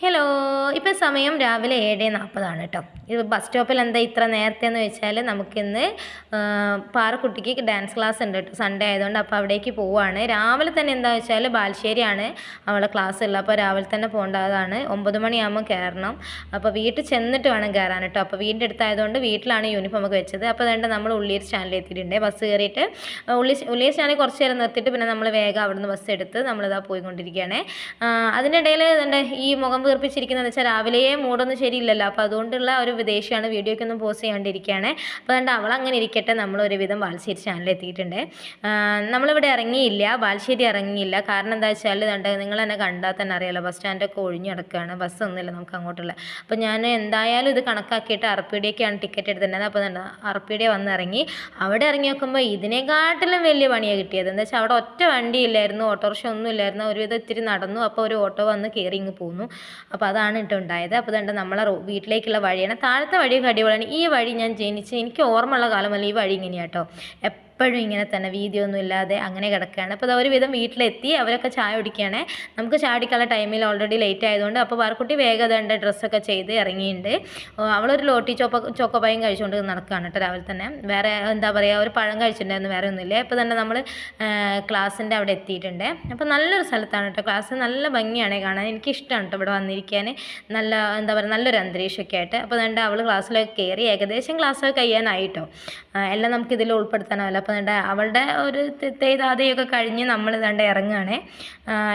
Hello. ഇപ്പോൾ സമയം രാവിലെ 7:40 കേട്ടോ. ഇത് ബസ് സ്റ്റോപ്പിൽ എന്താ ഇത്ര നേരത്തെ എന്ന് വെച്ചാൽ നമുക്കിന്ന് പാറക്കുട്ടിക്ക് ഡാൻസ് ക്ലാസ് ഉണ്ട് കേട്ടോ. സൺഡേ ആയതുകൊണ്ട് അപ്പോൾ അവിടേക്ക് പോവുകയാണ്. രാവിലെ തന്നെ എന്താ വെച്ചാൽ ബാലുശ്ശേരിയാണ് അവളെ ക്ലാസ് ഉള്ളത്. അപ്പോൾ രാവിലെ തന്നെ പോകേണ്ടതാണ്. 9 മണിയാകുമ്പോൾ കയറണം. അപ്പോൾ വീട്ടിൽ ചെന്നിട്ട് വേണം കയറാൻ കേട്ടോ. അപ്പോൾ വീടിൻ്റെ അടുത്തായതുകൊണ്ട് വീട്ടിലാണ് യൂണിഫോം ഒക്കെ വെച്ചത്. അപ്പോൾ അതുകൊണ്ട് നമ്മൾ ഉള്ളിയൂർ സ്റ്റാൻഡിൽ എത്തിയിട്ടുണ്ട്. ബസ് കയറിയിട്ട് ഉള്ളിയൂർ സ്റ്റാൻഡിൽ കുറച്ച് നേരം നിർത്തിയിട്ട് പിന്നെ നമ്മൾ വേഗം അവിടുന്ന് ബസ് എടുത്ത് നമ്മളിതാ പോയിക്കൊണ്ടിരിക്കുകയാണ്. അതിൻ്റെ ഇടയിൽ ഇതുണ്ട് ഈ മുഖം വീർപ്പിച്ചിരിക്കുന്നതെന്ന് വെച്ചാൽ രാവിലെയേ മൂടൊന്നും ശരിയില്ലല്ലോ. അപ്പോൾ അതുകൊണ്ടുള്ള ഒരു വിദേശിയാണ് വീഡിയോയ്ക്കൊന്നും പോസ്റ്റ് ചെയ്യാണ്ടിരിക്കുകയാണ്. അപ്പോൾ അതുകൊണ്ട് അവളങ്ങനെ ഇരിക്കട്ടെ. നമ്മൾ ഒരുവിധം ബാലുശ്ശേരി ചാനലിൽ എത്തിയിട്ടുണ്ട്. നമ്മളിവിടെ ഇറങ്ങിയില്ല, ബാലുശ്ശേരി ഇറങ്ങിയില്ല. കാരണം എന്താ വെച്ചാൽ ഇതുണ്ട് നിങ്ങൾ തന്നെ കണ്ടാൽ തന്നെ അറിയാലോ, ബസ് സ്റ്റാൻഡൊക്കെ ഒഴിഞ്ഞു കിടക്കുകയാണ്, ബസ്സൊന്നുമില്ല നമുക്ക് അങ്ങോട്ടുള്ള. അപ്പോൾ ഞാൻ എന്തായാലും ഇത് കണക്കാക്കിയിട്ട് അറപ്പീടിയൊക്കെയാണ് ടിക്കറ്റ് എടുത്തിട്ടുണ്ടായത്. അപ്പോൾ തന്നെ അറപ്പീടിയ വന്ന് ഇറങ്ങി. അവിടെ ഇറങ്ങി നോക്കുമ്പോൾ ഇതിനെക്കാട്ടിലും വലിയ പണിയാണ് കിട്ടിയത്. എന്താ വെച്ചാൽ അവിടെ ഒറ്റ വണ്ടിയില്ലായിരുന്നു, ഓട്ടോറിക്ഷ ഒന്നും ഇല്ലായിരുന്നു. ഒരുവിധം ഇത്തിരി നടന്നു. അപ്പോൾ ഒരു ഓട്ടോ വന്ന് കയറി ഇങ്ങ് പോന്നു. അപ്പോൾ അതാണ് കേട്ടോ ഉണ്ടായത്. അപ്പോൾ അതുകൊണ്ട് നമ്മളെ വീട്ടിലേക്കുള്ള വഴിയാണ്. താഴത്തെ വഴിയൊക്കെ അടിപൊളിയാണ്. ഈ വഴി ഞാൻ എനിക്ക് ഓർമ്മയുള്ള കാലമല്ല ഈ വഴി ഇങ്ങനെയാണ് കേട്ടോ. എപ്പോഴും ഇങ്ങനെ തന്നെ വീതിയൊന്നും ഇല്ലാതെ അങ്ങനെ കിടക്കുകയാണ്. അപ്പോൾ അത് ഒരുവിധം വീട്ടിലെത്തി. അവരൊക്കെ ചായ കുടിക്കുകയാണ്. നമുക്ക് ചായ കുടിക്കാനുള്ള ടൈമിൽ ഓൾറെഡി ലേറ്റ് ആയതുകൊണ്ട് അപ്പോൾ പാറക്കുട്ടി വേഗം അതുണ്ട് ഡ്രസ്സൊക്കെ ചെയ്ത് ഇറങ്ങിയിട്ടുണ്ട്. അവളൊരു ലോട്ടി ചോക്കോപ്പായും കഴിച്ചുകൊണ്ട് നടക്കുകയാണ് കേട്ടോ രാവിലെ തന്നെ. വേറെ എന്താ പറയുക, ഒരു പഴം കഴിച്ചിട്ടുണ്ടായിരുന്നു, വേറെ ഒന്നുമില്ല. ഇപ്പോൾ തന്നെ നമ്മൾ ക്ലാസ്സിൻ്റെ അവിടെ എത്തിയിട്ടുണ്ട്. അപ്പോൾ നല്ലൊരു സ്ഥലത്താണ് കേട്ടോ ക്ലാസ്. നല്ല ഭംഗിയാണ് കാണാൻ. എനിക്കിഷ്ടമാണ് കേട്ടോ ഇവിടെ വന്നിരിക്കാൻ. നല്ല എന്താ പറയുക, നല്ലൊരു അന്തരീക്ഷമൊക്കെ ആയിട്ട്. അപ്പോൾ അതുകൊണ്ട് അവൾ ക്ലാസ്സിലൊക്കെ കയറി. ഏകദേശം ക്ലാസ്സൊക്കെ കഴിയാനായിട്ടോ. എല്ലാം നമുക്കിതിൽ ഉൾപ്പെടുത്താനാവില്ല. അപ്പോൾ അവളുടെ ഒരു തെയ്താതെയൊക്കെ കഴിഞ്ഞ് നമ്മൾ ഇതാണ്ട് ഇറങ്ങുകയാണ്.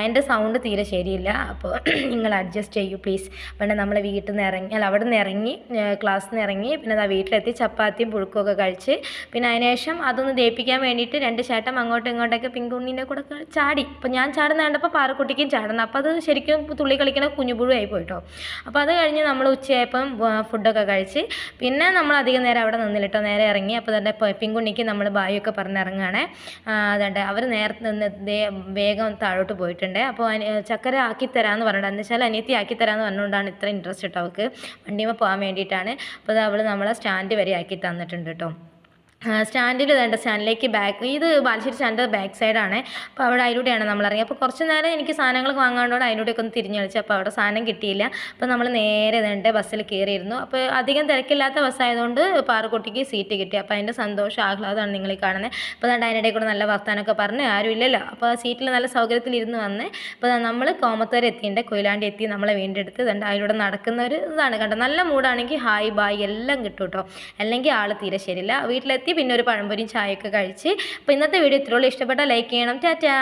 എൻ്റെ സൗണ്ട് തീരെ ശരിയില്ല, അപ്പോൾ നിങ്ങൾ അഡ്ജസ്റ്റ് ചെയ്യൂ പ്ലീസ്. പിന്നെ നമ്മൾ വീട്ടിൽ നിന്ന് ഇറങ്ങി അവിടെ നിന്ന് ഇറങ്ങി ക്ലാസ്സിൽ നിന്ന് ഇറങ്ങി പിന്നെ അതാ വീട്ടിലെത്തി ചപ്പാത്തിയും പുഴുക്കുമൊക്കെ കഴിച്ച് പിന്നെ അതിനുശേഷം അതൊന്ന് ദയിപ്പിക്കാൻ വേണ്ടിയിട്ട് രണ്ട് ചേട്ടൻ അങ്ങോട്ടും ഇങ്ങോട്ടൊക്കെ പിങ്കുണ്ണീൻ്റെ കൂടെ ചാടി. അപ്പോൾ ഞാൻ ചാടുന്ന കണ്ടപ്പോൾ പാറക്കുട്ടിക്കും ചാടണം. അപ്പോൾ അത് ശരിക്കും തുള്ളി കളിക്കുന്ന കുഞ്ഞുപുഴു ആയി പോയിട്ടോ. അപ്പോൾ അത് കഴിഞ്ഞ് നമ്മൾ ഉച്ചയായപ്പം ഫുഡൊക്കെ കഴിച്ച് പിന്നെ നമ്മൾ അധികം നേരം അവിടെ നിന്നിട്ടോ, നേരെ ഇറങ്ങി. അപ്പോൾ തന്നെ പിങ്കുണ്ണിക്ക് നമ്മൾ ബായൊക്കെ പറഞ്ഞിറങ്ങുകയാണ്. അതുകൊണ്ട് അവർ നേരത്തെ വേഗം താഴോട്ട് പോയിട്ടുണ്ട്. അപ്പോൾ ചക്കര ആക്കിത്തരാമെന്ന് പറഞ്ഞിട്ട്, എന്താ വെച്ചാൽ അനിയത്തി ആക്കിത്തരാമെന്ന് പറഞ്ഞുകൊണ്ടാണ് ഇത്ര ഇൻട്രസ്റ്റ് കേട്ടോ അവൾക്ക്. വണ്ടിയിൽ പോകാൻ വേണ്ടിയിട്ടാണ്. അപ്പോൾ അത് അവൾ നമ്മളെ സ്റ്റാൻഡ് വരെ ആക്കി തന്നിട്ടുണ്ട് കേട്ടോ. സ്റ്റാൻഡിൽ വേണ്ട സ്റ്റാൻഡിലേക്ക് ഇത് ബാലുശ്ശേരി സ്റ്റാൻഡ് ബാക്ക് സൈഡാണ്. അപ്പോൾ അവിടെ അതിലൂടെയാണ് നമ്മൾ ഇറങ്ങി. അപ്പോൾ കുറച്ച് നേരം എനിക്ക് സാധനങ്ങൾ വാങ്ങാണ്ടോടെ അതിലൂടെയൊക്കെ ഒന്ന് തിരിഞ്ഞ് കളിച്ചു. അപ്പോൾ അവിടെ സാധനം കിട്ടിയില്ല. അപ്പോൾ നമ്മൾ നേരെ വേണ്ട ബസ്സിൽ കയറിയിരുന്നു. അപ്പോൾ അധികം തിരക്കില്ലാത്ത ബസ്സായതുകൊണ്ട് പാറക്കുട്ടിക്ക് സീറ്റ് കിട്ടി. അപ്പോൾ അതിൻ്റെ സന്തോഷം ആഹ്ലാദമാണ് നിങ്ങൾ ഈ കാണുന്നത്. അപ്പോൾ അതുകൊണ്ട് അതിനിടയിൽ കൂടെ നല്ല വർത്താനമൊക്കെ പറഞ്ഞ് ആരും ഇല്ലല്ലോ. അപ്പോൾ സീറ്റിൽ നല്ല സൗകര്യത്തിലിരുന്ന് വന്ന് അപ്പോൾ നമ്മൾ കോമത്തോരെ എത്തിയിട്ട് കൊയിലാണ്ടി എത്തി നമ്മളെ വീണ്ടെടുത്ത് അതുകൊണ്ട് അതിലൂടെ നടക്കുന്ന ഒരു ഇതാണ് കണ്ടോ. നല്ല മൂടാണെങ്കിൽ ഹായ് ബായ് എല്ലാം കിട്ടും കേട്ടോ. അല്ലെങ്കിൽ ആൾ തീരെ ശരിയില്ല. വീട്ടിലെത്തി പിന്നെ ഒരു പഴംപൊരിയും ചായയൊക്കെ കഴിച്ച്. അപ്പോൾ ഇന്നത്തെ വീഡിയോ ഇത്രയുള്ളൂ. ഇഷ്ടപ്പെട്ടാൽ ലൈക്ക് ചെയ്യണം. ടാറ്റാ.